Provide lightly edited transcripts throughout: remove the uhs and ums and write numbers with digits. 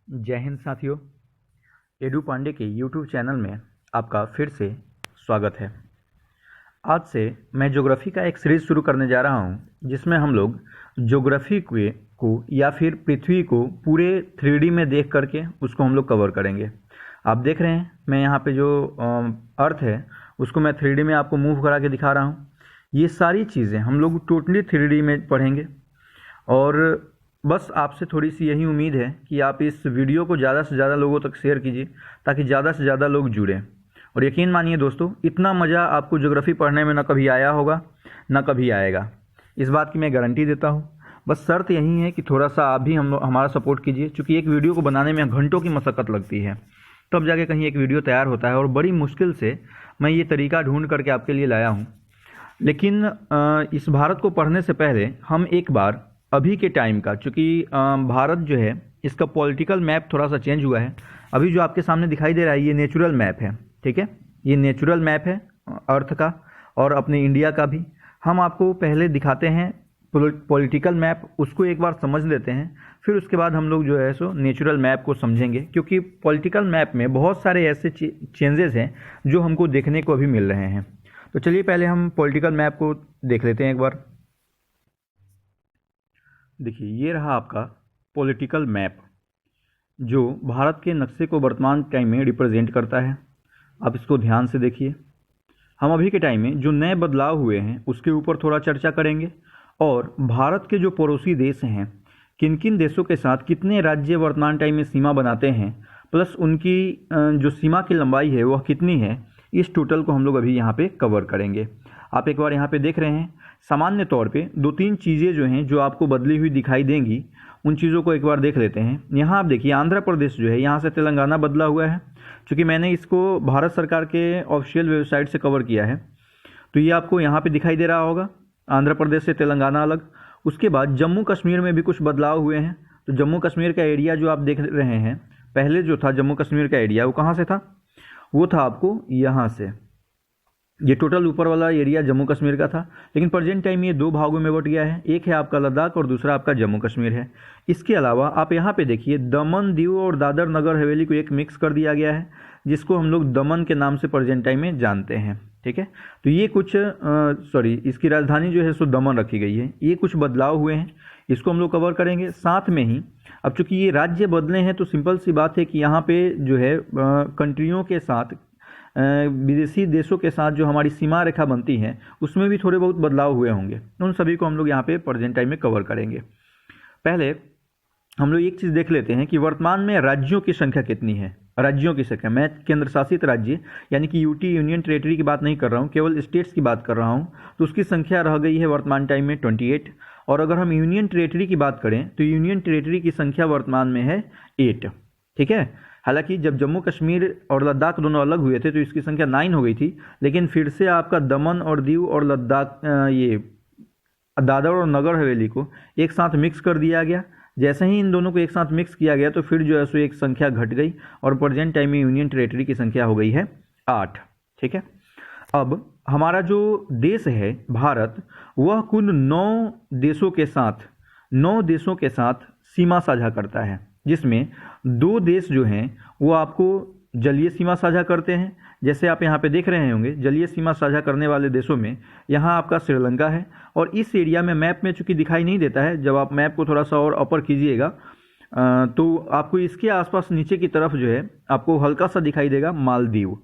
जय हिंद साथियों। एडू पांडे के यूट्यूब चैनल में आपका फिर से स्वागत है। आज से मैं ज्योग्राफी का एक सीरीज़ शुरू करने जा रहा हूं, जिसमें हम लोग ज्योग्राफी को या फिर पृथ्वी को पूरे 3D में देख करके उसको हम लोग कवर करेंगे। आप देख रहे हैं मैं यहाँ पे जो अर्थ है उसको मैं 3D में आपको मूव करा के दिखा रहा हूँ। ये सारी चीज़ें हम लोग टोटली 3D में पढ़ेंगे और बस आपसे थोड़ी सी यही उम्मीद है कि आप इस वीडियो को ज़्यादा से ज़्यादा लोगों तक शेयर कीजिए ताकि ज़्यादा से ज़्यादा लोग जुड़ें। और यकीन मानिए दोस्तों, इतना मज़ा आपको ज्योग्राफी पढ़ने में ना कभी आया होगा ना कभी आएगा, इस बात की मैं गारंटी देता हूँ। बस शर्त यही है कि थोड़ा सा आप भी हमारा सपोर्ट कीजिए, क्योंकि एक वीडियो को बनाने में घंटों की मशक्क़त लगती है, तब जाके कहीं एक वीडियो तैयार होता है और बड़ी मुश्किल से मैं ये तरीका ढूंढ करके आपके लिए लाया हूँ। लेकिन इस भारत को पढ़ने से पहले हम एक बार अभी के टाइम का, चूँकि भारत जो है इसका पॉलिटिकल मैप थोड़ा सा चेंज हुआ है। अभी जो आपके सामने दिखाई दे रहा है ये नेचुरल मैप है, ठीक है। ये नेचुरल मैप है अर्थ का और अपने इंडिया का भी। हम आपको पहले दिखाते हैं पॉलिटिकल मैप, उसको एक बार समझ लेते हैं, फिर उसके बाद हम लोग जो है सो नेचुरल मैप को समझेंगे, क्योंकि पॉलिटिकल मैप में बहुत सारे ऐसे चेंजेस हैं जो हमको देखने को अभी मिल रहे हैं। तो चलिए पहले हम पॉलिटिकल मैप को देख लेते हैं एक बार। देखिए, ये रहा आपका पॉलिटिकल मैप जो भारत के नक्शे को वर्तमान टाइम में रिप्रेजेंट करता है। आप इसको ध्यान से देखिए। हम अभी के टाइम में जो नए बदलाव हुए हैं उसके ऊपर थोड़ा चर्चा करेंगे, और भारत के जो पड़ोसी देश हैं, किन किन देशों के साथ कितने राज्य वर्तमान टाइम में सीमा बनाते हैं, प्लस उनकी जो सीमा की लंबाई है वह कितनी है, इस टोटल को हम लोग अभी यहाँ पे कवर करेंगे। आप एक बार यहाँ पे देख रहे हैं, सामान्य तौर पे दो तीन चीज़ें जो हैं जो आपको बदली हुई दिखाई देंगी, उन चीज़ों को एक बार देख लेते हैं। यहाँ आप देखिए, आंध्र प्रदेश जो है यहाँ से तेलंगाना बदला हुआ है। चूँकि मैंने इसको भारत सरकार के ऑफिशियल वेबसाइट से कवर किया है, तो ये आपको यहाँ पे दिखाई दे रहा होगा, आंध्र प्रदेश से तेलंगाना अलग। उसके बाद जम्मू कश्मीर में भी कुछ बदलाव हुए हैं। तो जम्मू कश्मीर का एरिया जो आप देख रहे हैं, पहले जो था जम्मू कश्मीर का एरिया वो कहाँ से था, वो था आपको यहाँ से। ये टोटल ऊपर वाला एरिया जम्मू कश्मीर का था, लेकिन प्रेजेंट टाइम ये दो भागों में बट गया है। एक है आपका लद्दाख और दूसरा आपका जम्मू कश्मीर है। इसके अलावा आप यहाँ पे देखिए, दमन दीव और दादर नगर हवेली को एक मिक्स कर दिया गया है, जिसको हम लोग दमन के नाम से प्रेजेंट टाइम में जानते हैं, ठीक है। तो ये कुछ इसकी राजधानी जो है सो दमन रखी गई है। ये कुछ बदलाव हुए हैं, इसको हम लोग कवर करेंगे। साथ में ही अब चूंकि ये राज्य बदले हैं, तो सिंपल सी बात है कि यहाँ पे जो है कंट्रियों के साथ, विदेशी देशों के साथ जो हमारी सीमा रेखा बनती है उसमें भी थोड़े बहुत बदलाव हुए होंगे। उन सभी को हम लोग यहाँ पे प्रेजेंट टाइम में कवर करेंगे। पहले हम लोग एक चीज़ देख लेते हैं कि वर्तमान में राज्यों की संख्या कितनी है। राज्यों की संख्या, मैं केंद्र शासित राज्य यानी कि यूटी यूनियन टेरेटरी की बात नहीं कर रहा हूँ, केवल स्टेट्स की बात कर रहा हूँ। तो उसकी संख्या रह गई है वर्तमान टाइम में 28। और अगर हम यूनियन टेरेटरी की बात करें तो यूनियन टेरेटरी की संख्या वर्तमान में है 8, ठीक है। हालांकि जब जम्मू कश्मीर और लद्दाख दोनों अलग हुए थे तो इसकी संख्या 9 हो गई थी, लेकिन फिर से आपका दमन और दीव और लद्दाख, ये दादर और नगर हवेली को एक साथ मिक्स कर दिया गया। जैसे ही इन दोनों को एक साथ मिक्स किया गया तो फिर जो है सो एक संख्या घट गई और प्रेजेंट टाइम में यूनियन टेरेटरी की संख्या हो गई है 8, ठीक है। अब हमारा जो देश है भारत, वह कुल 9 देशों के साथ सीमा साझा करता है, जिसमें 2 देश जो हैं वो आपको जलीय सीमा साझा करते हैं। जैसे आप यहाँ पे देख रहे होंगे, जलीय सीमा साझा करने वाले देशों में यहाँ आपका श्रीलंका है। और इस एरिया में मैप में चूंकि दिखाई नहीं देता है, जब आप मैप को थोड़ा सा और अपर कीजिएगा तो आपको इसके आसपास नीचे की तरफ जो है आपको हल्का सा दिखाई देगा मालदीव।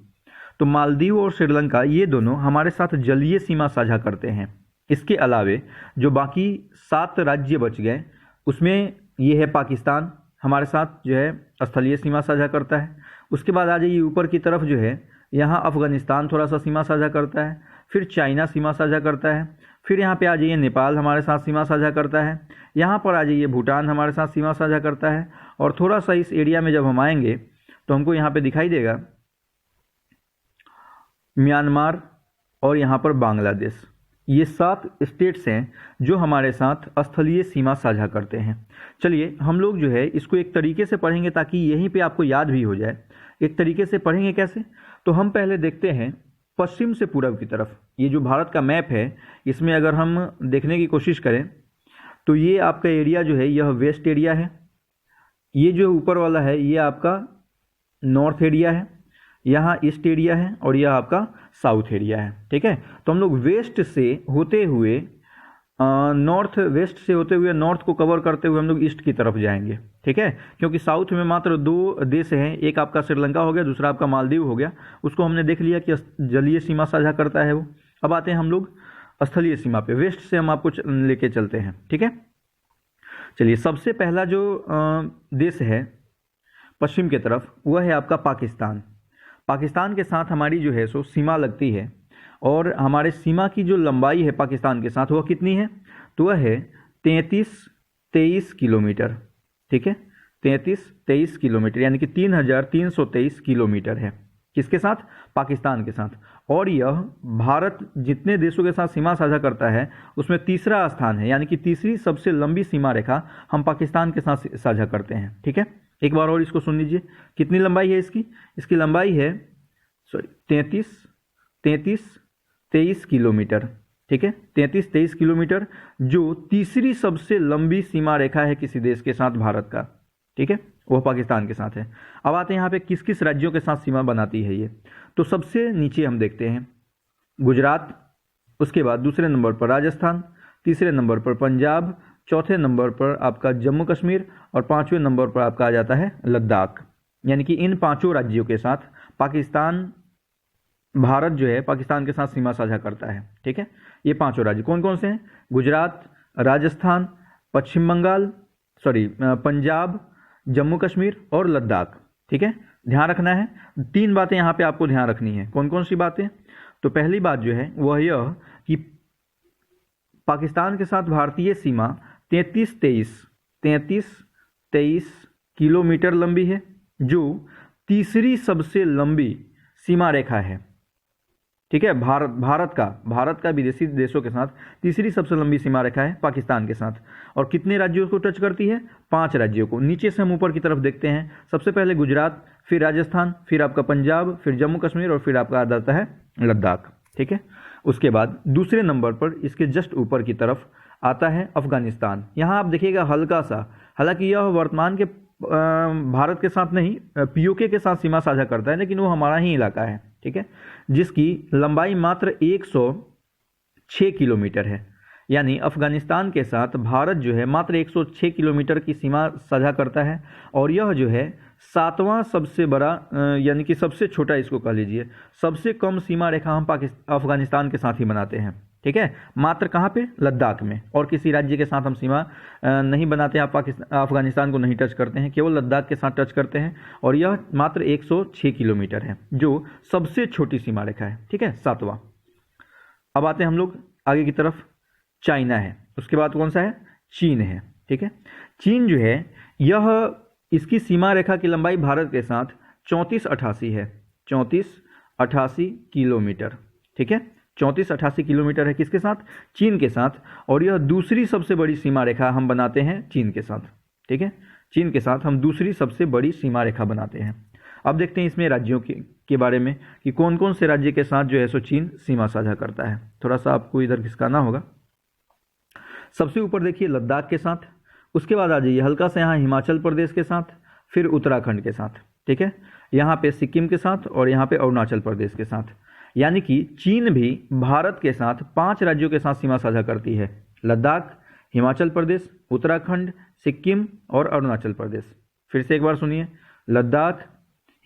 तो मालदीव और श्रीलंका ये दोनों हमारे साथ जलीय सीमा साझा करते हैं। इसके अलावे जो बाकी 7 राज्य बच गए, उसमें ये है पाकिस्तान हमारे साथ जो है स्थलीय सीमा साझा करता है। उसके बाद आ जाइए ऊपर की तरफ, जो है यहाँ अफगानिस्तान थोड़ा सा सीमा साझा करता है, फिर चाइना सीमा साझा करता है, फिर यहाँ पे आ जाइए नेपाल हमारे साथ सीमा साझा करता है, यहाँ पर आ जाइए भूटान हमारे साथ सीमा साझा करता है। और थोड़ा सा इस एरिया में जब हम आएंगे तो हमको यहाँ पे दिखाई देगा म्यांमार और यहाँ पर बांग्लादेश। ये 7 स्टेट्स हैं जो हमारे साथ स्थलीय सीमा साझा करते हैं। चलिए हम लोग जो है इसको एक तरीके से पढ़ेंगे ताकि यहीं पे आपको याद भी हो जाए। एक तरीके से पढ़ेंगे कैसे, तो हम पहले देखते हैं पश्चिम से पूरब की तरफ। ये जो भारत का मैप है, इसमें अगर हम देखने की कोशिश करें तो ये आपका एरिया जो है यह वेस्ट एरिया है, ये जो ऊपर वाला है ये आपका नॉर्थ एरिया है, यहाँ ईस्ट एरिया है और यह आपका साउथ एरिया है। ठीक है, तो हम लोग वेस्ट से होते हुए नॉर्थ वेस्ट से होते हुए नॉर्थ को कवर करते हुए हम लोग ईस्ट की तरफ जाएंगे। ठीक है, क्योंकि साउथ में मात्र 2 देश हैं, एक आपका श्रीलंका हो गया, दूसरा आपका मालदीव हो गया। उसको हमने देख लिया कि जलीय सीमा साझा करता है वो। अब आते हैं हम लोग स्थलीय सीमा पे, वेस्ट से हम आपको लेके चलते हैं। ठीक है, चलिए सबसे पहला जो देश है पश्चिम की तरफ वह है आपका पाकिस्तान। पाकिस्तान के साथ हमारी जो है सो सीमा लगती है, और हमारे सीमा की जो लंबाई है पाकिस्तान के साथ वह कितनी है, तो वह है 33-23 किलोमीटर। ठीक है, 33-23 किलोमीटर, यानी कि 3323 किलोमीटर है। किसके साथ? पाकिस्तान के साथ। और यह भारत जितने देशों के साथ सीमा साझा करता है उसमें तीसरा स्थान है, यानी कि तीसरी सबसे लंबी सीमा रेखा हम पाकिस्तान के साथ साझा करते हैं। ठीक है, एक बार और इसको सुन लीजिए, कितनी लंबाई है इसकी? इसकी लंबाई है 33-23 किलोमीटर। ठीक है, 33-23 किलोमीटर, जो तीसरी सबसे लंबी सीमा रेखा है किसी देश के साथ भारत का। ठीक है, वह पाकिस्तान के साथ है। अब आते हैं यहाँ पे किस किस राज्यों के साथ सीमा बनाती है ये। तो सबसे नीचे हम देखते हैं गुजरात, उसके बाद दूसरे नंबर पर राजस्थान, तीसरे नंबर पर पंजाब, चौथे नंबर पर आपका जम्मू कश्मीर और पांचवें नंबर पर आपका आ जाता है लद्दाख। यानी कि इन पांचों राज्यों के साथ पाकिस्तान, भारत जो है पाकिस्तान के साथ सीमा साझा करता है। ठीक है, ये पांचों राज्य कौन कौन से हैं? गुजरात, राजस्थान, पश्चिम बंगाल, पंजाब, जम्मू कश्मीर और लद्दाख। ठीक है, ध्यान रखना है 3 बातें यहाँ पे आपको ध्यान रखनी है। कौन कौन सी बातें? तो पहली बात जो है वह यह कि पाकिस्तान के साथ भारतीय सीमा 33-23 किलोमीटर लंबी है, जो तीसरी सबसे लंबी सीमा रेखा है। ठीक है, भारत का विदेशी देशों के साथ तीसरी सबसे लंबी सीमा रेखा है पाकिस्तान के साथ। और कितने राज्यों को टच करती है? 5 राज्यों को। नीचे से हम ऊपर की तरफ देखते हैं, सबसे पहले गुजरात, फिर राजस्थान, फिर आपका पंजाब, फिर जम्मू कश्मीर और फिर आपका आ जाता है लद्दाख। ठीक है, उसके बाद दूसरे नंबर पर इसके जस्ट ऊपर की तरफ आता है अफगानिस्तान। यहाँ आप देखिएगा हल्का सा, हालांकि यह वर्तमान के भारत के साथ नहीं पीओके के साथ सीमा साझा करता है, लेकिन वो हमारा ही इलाका है। ठीक है, जिसकी लंबाई मात्र 106 किलोमीटर है। यानी अफगानिस्तान के साथ भारत जो है मात्र 106 किलोमीटर की सीमा साझा करता है, और यह जो है 7वां सबसे बड़ा यानी कि सबसे छोटा, इसको कह लीजिए सबसे कम सीमा रेखा हम अफगानिस्तान के साथ ही बनाते हैं। ठीक है, मात्र कहाँ पे? लद्दाख में। और किसी राज्य के साथ हम सीमा नहीं बनाते हैं, अफगानिस्तान को नहीं टच करते हैं, केवल लद्दाख के साथ टच करते हैं। और यह मात्र 106 किलोमीटर है, जो सबसे छोटी सीमा रेखा है। ठीक है, 7वां। अब आते हैं हम लोग आगे की तरफ, चाइना है, उसके बाद कौन सा है? चीन है। ठीक है, चीन जो है यह इसकी सीमा रेखा की लंबाई भारत के साथ 3488 है, 3488 किलोमीटर। ठीक है, 3488 किलोमीटर है किसके साथ? चीन के साथ। और यह दूसरी सबसे बड़ी सीमा रेखा हम बनाते हैं चीन के साथ। ठीक है, चीन के साथ हम दूसरी सबसे बड़ी सीमा रेखा बनाते हैं। अब देखते हैं इसमें राज्यों के बारे में कि कौन कौन से राज्य के साथ जो है सो चीन सीमा साझा करता है। थोड़ा सा आपको इधर खिसकाना होगा। सबसे ऊपर देखिए लद्दाख के साथ, उसके बाद आ जाइए हल्का सा यहाँ हिमाचल प्रदेश के साथ, फिर उत्तराखंड के साथ। ठीक है, यहाँ पे सिक्किम के साथ और यहाँ पे अरुणाचल प्रदेश के साथ। यानी कि चीन भी भारत के साथ 5 राज्यों के साथ सीमा साझा करती है, लद्दाख, हिमाचल प्रदेश, उत्तराखंड, सिक्किम और अरुणाचल प्रदेश। फिर से एक बार सुनिए, लद्दाख,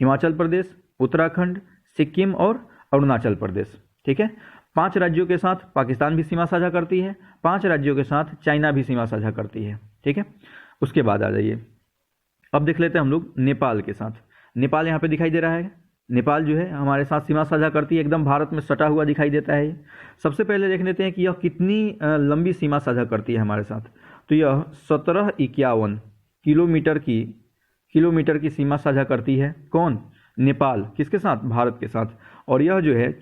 हिमाचल प्रदेश, उत्तराखंड, सिक्किम और अरुणाचल प्रदेश। ठीक है, 5 राज्यों के साथ पाकिस्तान भी सीमा साझा करती है, 5 राज्यों के साथ चाइना भी सीमा साझा करती है। ठीक है, उसके बाद आ जाइए, अब देख लेते हैं हम लोग नेपाल के साथ। नेपाल यहाँ पे दिखाई दे रहा है, नेपाल जो है हमारे साथ सीमा साझा करती है, एकदम भारत में सटा हुआ दिखाई देता है। सबसे पहले देख लेते हैं कि यह कितनी लंबी सीमा साझा करती है हमारे साथ। तो यह 1751 किलोमीटर की सीमा साझा करती है। कौन? नेपाल। किसके साथ? भारत के साथ। और यह जो है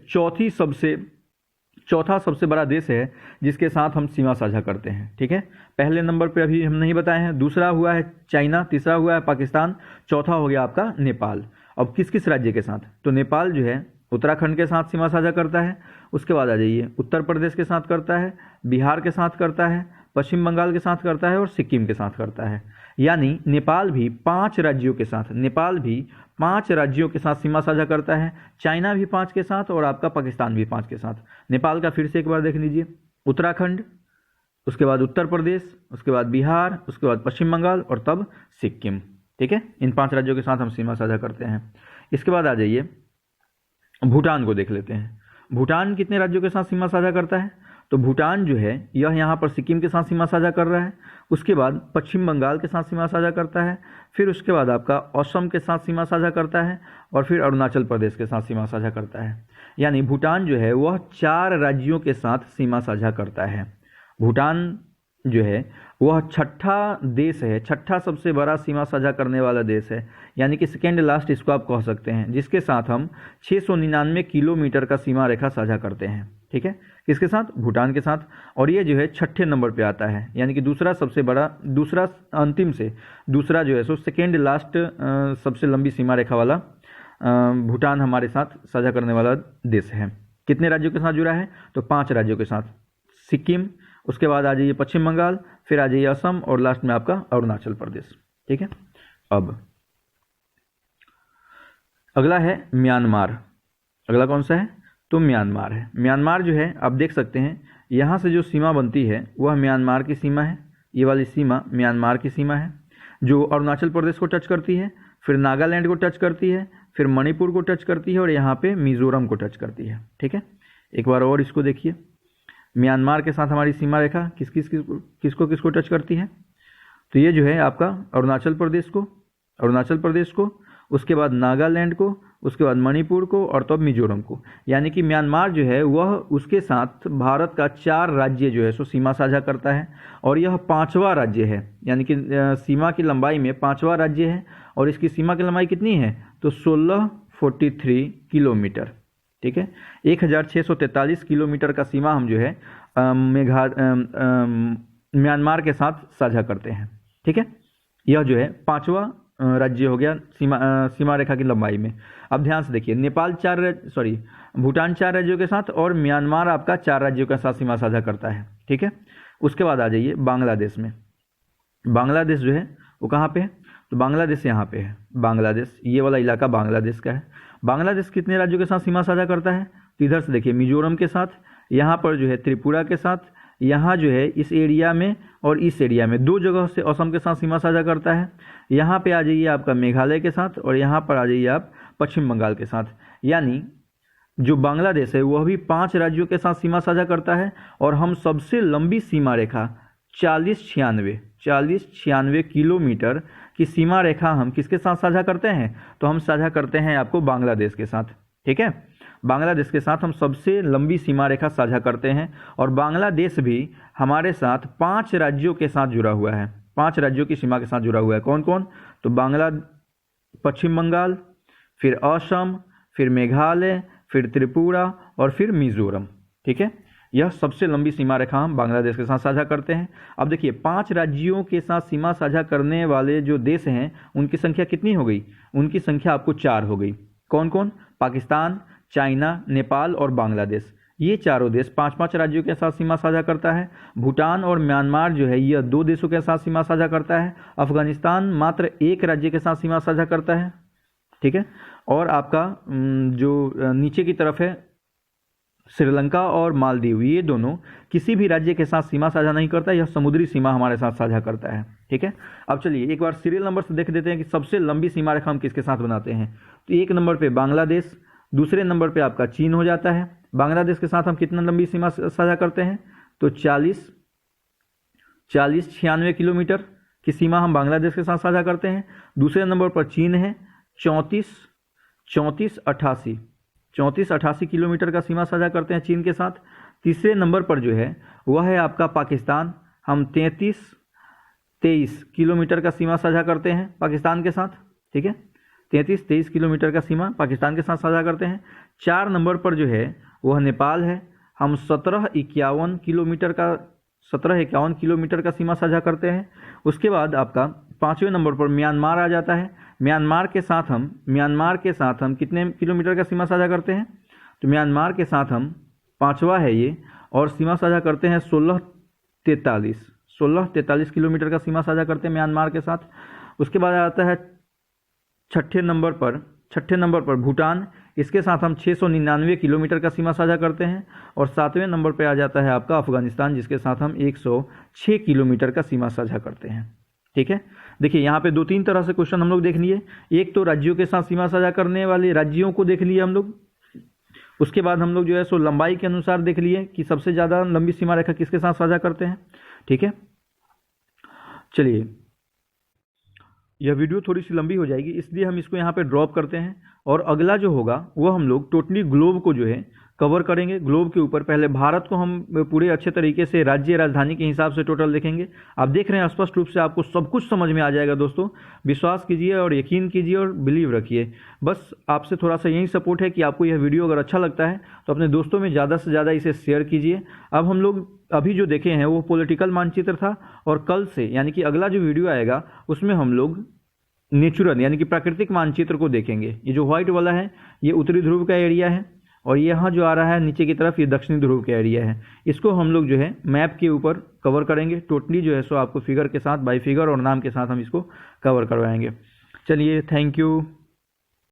चौथा सबसे बड़ा देश है जिसके साथ हम सीमा साझा करते हैं। ठीक है, पहले नंबर पे अभी हम नहीं बताए हैं, दूसरा हुआ है चाइना, तीसरा हुआ है पाकिस्तान, चौथा हो गया आपका नेपाल। अब किस किस राज्य के साथ? तो नेपाल जो है उत्तराखंड के साथ सीमा साझा करता है। उसके बाद आ जाइए उत्तर प्रदेश के साथ करता है, बिहार के साथ करता है, पश्चिम बंगाल के साथ करता है और सिक्किम के साथ करता है। यानी नेपाल भी 5 राज्यों के साथ, नेपाल भी 5 राज्यों के साथ सीमा साझा करता है, चाइना भी 5 के साथ और आपका पाकिस्तान भी 5 के साथ। नेपाल का फिर से एक बार देख लीजिए, उत्तराखंड, उसके बाद उत्तर प्रदेश, उसके बाद बिहार, उसके बाद पश्चिम बंगाल और तब सिक्किम। ठीक है, इन 5 राज्यों के साथ हम सीमा साझा करते हैं। इसके बाद आ जाइए भूटान को देख लेते हैं। भूटान कितने राज्यों के साथ सीमा साझा करता है? तो भूटान जो है यह यहाँ पर सिक्किम के साथ सीमा साझा कर रहा है, उसके बाद पश्चिम बंगाल के साथ सीमा साझा करता है, फिर उसके बाद आपका असम के साथ सीमा साझा करता है और फिर अरुणाचल प्रदेश के साथ सीमा साझा करता है। यानी भूटान जो है वह 4 राज्यों के साथ सीमा साझा करता है। भूटान जो है वह छठा देश है, छठा सबसे बड़ा सीमा साझा करने वाला देश है, यानी कि सेकेंड लास्ट इसको आप कह सकते हैं, जिसके साथ हम 699 किलोमीटर का सीमा रेखा साझा करते हैं। ठीक है, किसके साथ? भूटान के साथ। और ये जो है छठे नंबर पे आता है, यानी कि दूसरा सबसे बड़ा, दूसरा अंतिम से दूसरा जो है सो सेकेंड लास्ट सबसे लंबी सीमा रेखा वाला भूटान हमारे साथ साझा करने वाला देश है। कितने राज्यों के साथ जुड़ा है? तो 5 राज्यों के साथ, सिक्किम, उसके बाद आ जाइए पश्चिम बंगाल, फिर आ जाइए असम और लास्ट में आपका अरुणाचल प्रदेश। ठीक है, अब अगला है म्यांमार। अगला कौन सा है? तो म्यांमार है। म्यांमार जो है आप देख सकते हैं यहाँ से जो सीमा बनती है वह म्यांमार की सीमा है, ये वाली सीमा म्यांमार की सीमा है, जो अरुणाचल प्रदेश को टच करती है, फिर नागालैंड को टच करती है, फिर मणिपुर को टच करती है और यहाँ पे मिजोरम को टच करती है। ठीक है, एक बार और इसको देखिए, म्यांमार के साथ हमारी सीमा रेखा किसको किसको टच करती है? तो ये जो है आपका अरुणाचल प्रदेश को, उसके बाद नागालैंड को, उसके बाद मणिपुर को और तब मिजोरम को। यानी कि म्यांमार जो है वह उसके साथ भारत का 4 राज्य जो है सो सीमा साझा करता है और यह 5वां राज्य है, यानी कि सीमा की लंबाई में 5वां राज्य है और इसकी सीमा की लंबाई कितनी है? तो 1643 किलोमीटर। ठीक है, 1643 किलोमीटर का सीमा हम जो है म्यांमार के साथ साझा करते हैं। ठीक है, यह जो है 5वां राज्य हो गया सीमा रेखा की लंबाई में। अब ध्यान से देखिए, भूटान 4 राज्यों के साथ और म्यांमार आपका 4 राज्यों के साथ सीमा साझा करता है। ठीक है, उसके बाद आ जाइए बांग्लादेश में। बांग्लादेश जो है वो कहाँ पे है? तो बांग्लादेश यहाँ पे है। बांग्लादेश, ये वाला इलाका बांग्लादेश का है। बांग्लादेश कितने राज्यों के साथ सीमा साझा करता है? तो इधर से देखिए, मिजोरम के साथ, यहाँ पर जो है त्रिपुरा के साथ, यहाँ जो है इस एरिया में और इस एरिया में 2 जगह से असम के साथ सीमा साझा करता है। यहाँ पे आ जाइए आपका मेघालय के साथ और यहाँ पर आ जाइए आप पश्चिम बंगाल के साथ। यानी जो बांग्लादेश है वह भी 5 राज्यों के साथ सीमा साझा करता है और हम सबसे लंबी सीमा रेखा 4096 किलोमीटर की सीमा रेखा हम किसके साथ साझा करते हैं? तो हम साझा करते हैं आपको बांग्लादेश के साथ। ठीक है, बांग्लादेश के साथ हम सबसे लंबी सीमा रेखा साझा करते हैं और बांग्लादेश भी हमारे साथ 5 राज्यों के साथ जुड़ा हुआ है, 5 राज्यों की सीमा के साथ जुड़ा हुआ है। कौन कौन? तो पश्चिम बंगाल, फिर असम, फिर मेघालय, फिर त्रिपुरा और फिर मिजोरम। ठीक है, यह सबसे लंबी सीमा रेखा हम बांग्लादेश के साथ साझा करते हैं। अब देखिए, 5 राज्यों के साथ सीमा साझा करने वाले जो देश हैं उनकी संख्या कितनी हो गई? उनकी संख्या आपको 4 हो गई। कौन कौन? पाकिस्तान, चाइना, नेपाल और बांग्लादेश। ये चारों देश 5-5 राज्यों के साथ सीमा साझा करता है। भूटान और म्यांमार जो है यह 2 देशों के साथ सीमा साझा करता है। अफगानिस्तान मात्र 1 राज्य के साथ सीमा साझा करता है। ठीक है, और आपका जो नीचे की तरफ है श्रीलंका और मालदीव, ये दोनों किसी भी राज्य के साथ सीमा साझा नहीं करता, यह समुद्री सीमा हमारे साथ साझा करता है। ठीक है, अब चलिए एक बार सीरियल नंबर से देख देते हैं कि सबसे लंबी सीमा रेखा हम किसके साथ बनाते हैं। तो 1 नंबर पे बांग्लादेश, दूसरे नंबर पे आपका चीन हो जाता है। बांग्लादेश के साथ हम कितना लंबी सीमा साझा करते हैं? तो 4096 किलोमीटर की सीमा हम बांग्लादेश के साथ साझा करते हैं। दूसरे नंबर पर चीन है, 3488 किलोमीटर का सीमा साझा करते हैं चीन के साथ। तीसरे नंबर पर जो है वह है आपका पाकिस्तान, हम 3323 किलोमीटर का सीमा साझा करते हैं पाकिस्तान के साथ। ठीक है, 3323 किलोमीटर का सीमा पाकिस्तान के साथ साझा करते हैं। 4 नंबर पर जो है वह नेपाल है, हम 1751 किलोमीटर का सीमा साझा करते हैं। उसके बाद आपका 5वें नंबर पर म्यांमार आ जाता है। म्यांमार के साथ हम कितने किलोमीटर का सीमा साझा करते हैं? तो म्यांमार के साथ हम 5वां है ये और सीमा साझा करते हैं 1643 1643 किलोमीटर का सीमा साझा करते हैं म्यांमार के साथ। उसके बाद आता है छठे नंबर पर भूटान, इसके साथ हम 699 किलोमीटर का सीमा साझा करते हैं। और 7वें नंबर पर आ जाता है आपका अफगानिस्तान, जिसके साथ हम 106 किलोमीटर का सीमा साझा करते हैं। ठीक है, देखिए यहाँ पे 2-3 तरह से क्वेश्चन हम लोग देख लिए। एक तो राज्यों के साथ सीमा साझा करने वाले राज्यों को देख लिए हम लोग। उसके बाद हम लोग जो है सो लंबाई के अनुसार देख लिए कि सबसे ज़्यादा लंबी सीमा रेखा किसके साथ साझा करते हैं। ठीक है, चलिए यह वीडियो थोड़ी सी लंबी हो जाएगी, इसलिए हम इसको यहाँ पे ड्रॉप करते हैं। और अगला जो होगा वो हम लोग टोटली ग्लोब को जो है कवर करेंगे। ग्लोब के ऊपर पहले भारत को हम पूरे अच्छे तरीके से राज्य राजधानी के हिसाब से टोटल देखेंगे। आप देख रहे हैं स्पष्ट रूप से आपको सब कुछ समझ में आ जाएगा दोस्तों। विश्वास कीजिए और यकीन कीजिए और बिलीव रखिए। बस आपसे थोड़ा सा यही सपोर्ट है कि आपको यह वीडियो अगर अच्छा लगता है तो अपने दोस्तों में ज़्यादा से ज़्यादा इसे शेयर कीजिए। अब हम लोग अभी जो देखे हैं वो पॉलिटिकल मानचित्र था, और कल से यानी कि अगला जो वीडियो आएगा उसमें हम लोग नेचुरल यानी कि प्राकृतिक मानचित्र को देखेंगे। ये जो व्हाइट वाला है ये उत्तरी ध्रुव का एरिया है, और यहाँ जो आ रहा है नीचे की तरफ ये दक्षिणी ध्रुव का एरिया है। इसको हम लोग जो है मैप के ऊपर कवर करेंगे टोटली जो है सो आपको फिगर के साथ, बाई फिगर और नाम के साथ हम इसको कवर करवाएंगे। चलिए, थैंक यू।